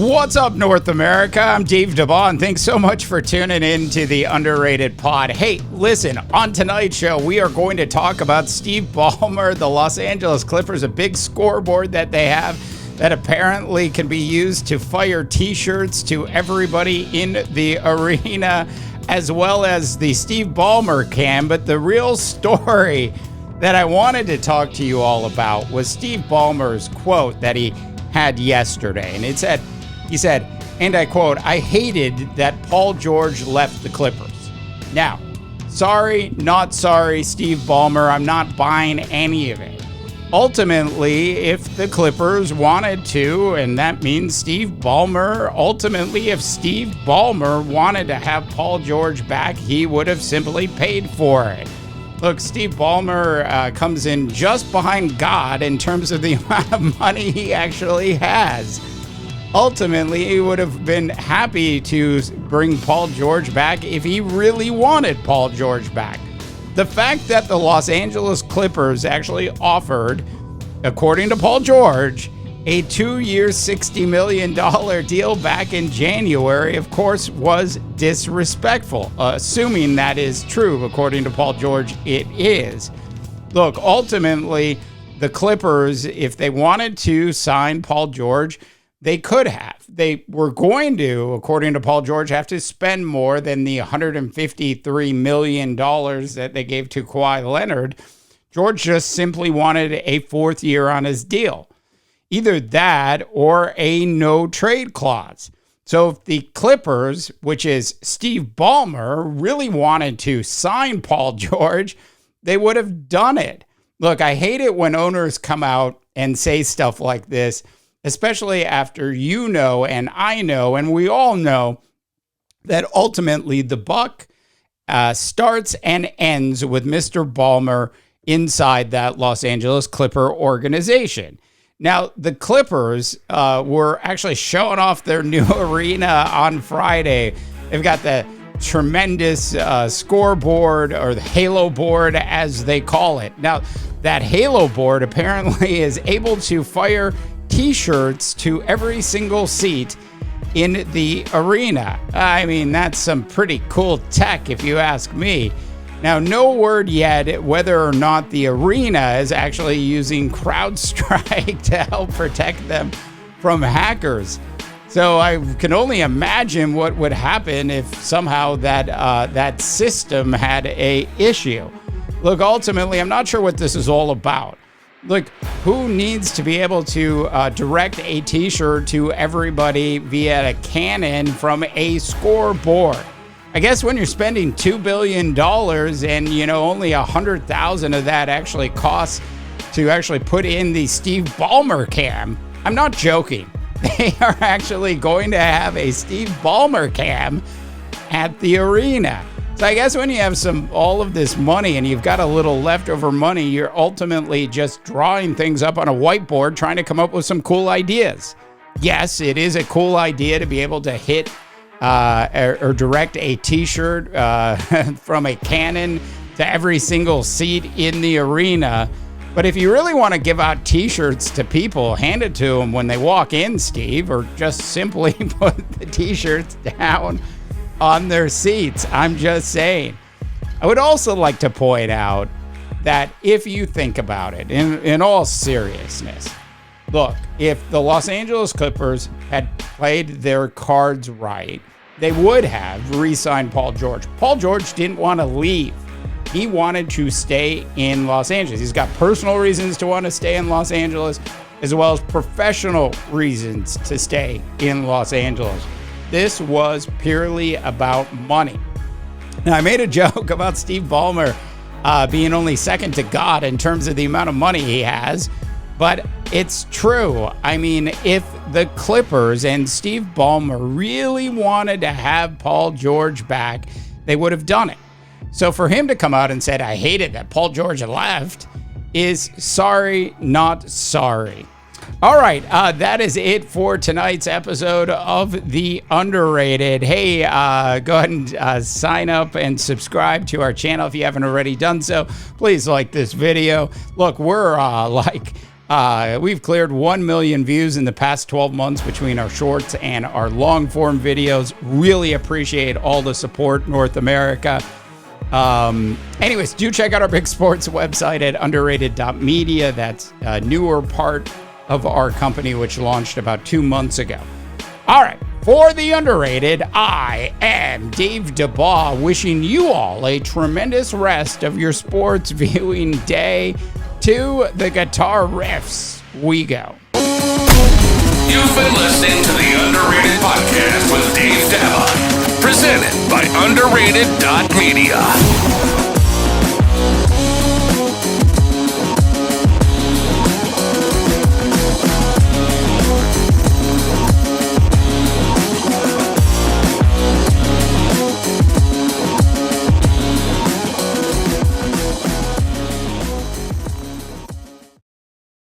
What's up, North America? I'm Dave DeBon. Thanks so much for tuning in to the Underrated Pod. Hey, listen, on tonight's show, we are going to talk about Steve Ballmer, the Los Angeles Clippers, a big scoreboard that they have that apparently can be used to fire t-shirts to everybody in the arena, as well as the Steve Ballmer cam. But the real story that I wanted to talk to you all about was Steve Ballmer's quote that he had yesterday. And he said, and I quote, "I hated that Paul George left the Clippers." Now, sorry, not sorry, Steve Ballmer. I'm not buying any of it. Ultimately, if the Clippers wanted to, and that means Steve Ballmer, ultimately, if Steve Ballmer wanted to have Paul George back, he would have simply paid for it. Look, Steve Ballmer comes in just behind God in terms of the amount of money he actually has. Ultimately, he would have been happy to bring Paul George back if he really wanted Paul George back. The fact that the Los Angeles Clippers actually offered, according to Paul George, a 2-year, $60 million deal back in January, of course, was disrespectful. Assuming that is true, according to Paul George, it is. Look, ultimately, the Clippers, if they wanted to sign Paul George, they could have. They were going to, according to Paul George, have to spend more than the $153 million that they gave to Kawhi Leonard. George just simply wanted a fourth year on his deal. Either that or a no trade clause. So if the Clippers, which is Steve Ballmer, really wanted to sign Paul George, they would have done it. Look, I hate it when owners come out and say stuff like this, especially after you know and I know and we all know that ultimately the buck starts and ends with Mr. Ballmer inside that Los Angeles Clipper organization. Now, the Clippers were actually showing off their new arena on Friday. They've got the tremendous scoreboard, or the Halo board, as they call it. Now, that Halo board apparently is able to fire t-shirts to every single seat in the arena. I mean, that's some pretty cool tech, if you ask me. Now, no word yet whether or not the arena is actually using CrowdStrike to help protect them from hackers. So I can only imagine what would happen if somehow that system had a issue. Look, ultimately, I'm not sure what this is all about. Look, who needs to be able to direct a t-shirt to everybody via a cannon from a scoreboard? I guess when you're spending $2 billion and, only 100,000 of that actually costs to actually put in the Steve Ballmer cam, I'm not joking. They are actually going to have a Steve Ballmer cam at the arena. So I guess when you have all of this money and you've got a little leftover money, you're ultimately just drawing things up on a whiteboard, trying to come up with some cool ideas. Yes, it is a cool idea to be able to hit or direct a t-shirt from a cannon to every single seat in the arena. But if you really want to give out t-shirts to people, hand it to them when they walk in, Steve, or just simply put the t-shirts down on their seats. I'm just saying. I would also like to point out that if you think about it, in all seriousness, look, if the Los Angeles Clippers had played their cards right, they would have re-signed Paul George. Paul George didn't want to leave. He wanted to stay in Los Angeles. He's got personal reasons to want to stay in Los Angeles, as well as professional reasons to stay in Los Angeles. This was purely about money. Now, I made a joke about Steve Ballmer being only second to God in terms of the amount of money he has, but it's true. I mean, if the Clippers and Steve Ballmer really wanted to have Paul George back, they would have done it. So for him to come out and said, "I hated that Paul George left," is sorry, not sorry. All right, that is it for tonight's episode of The Underrated. Hey, go ahead and sign up and subscribe to our channel if you haven't already done so. Please like this video. Look, we're We've cleared 1 million views in the past 12 months between our shorts and our long form videos. Really appreciate all the support, North America. Anyways, do check out our big sports website at underrated.media. That's a newer part of our company, which launched about 2 months ago. All right. For the underrated, I am Dave DeBaugh, wishing you all a tremendous rest of your sports viewing day. To the guitar riffs we go. You've been listening to the Underrated Podcast with Dave DeBaugh, presented by underrated.media.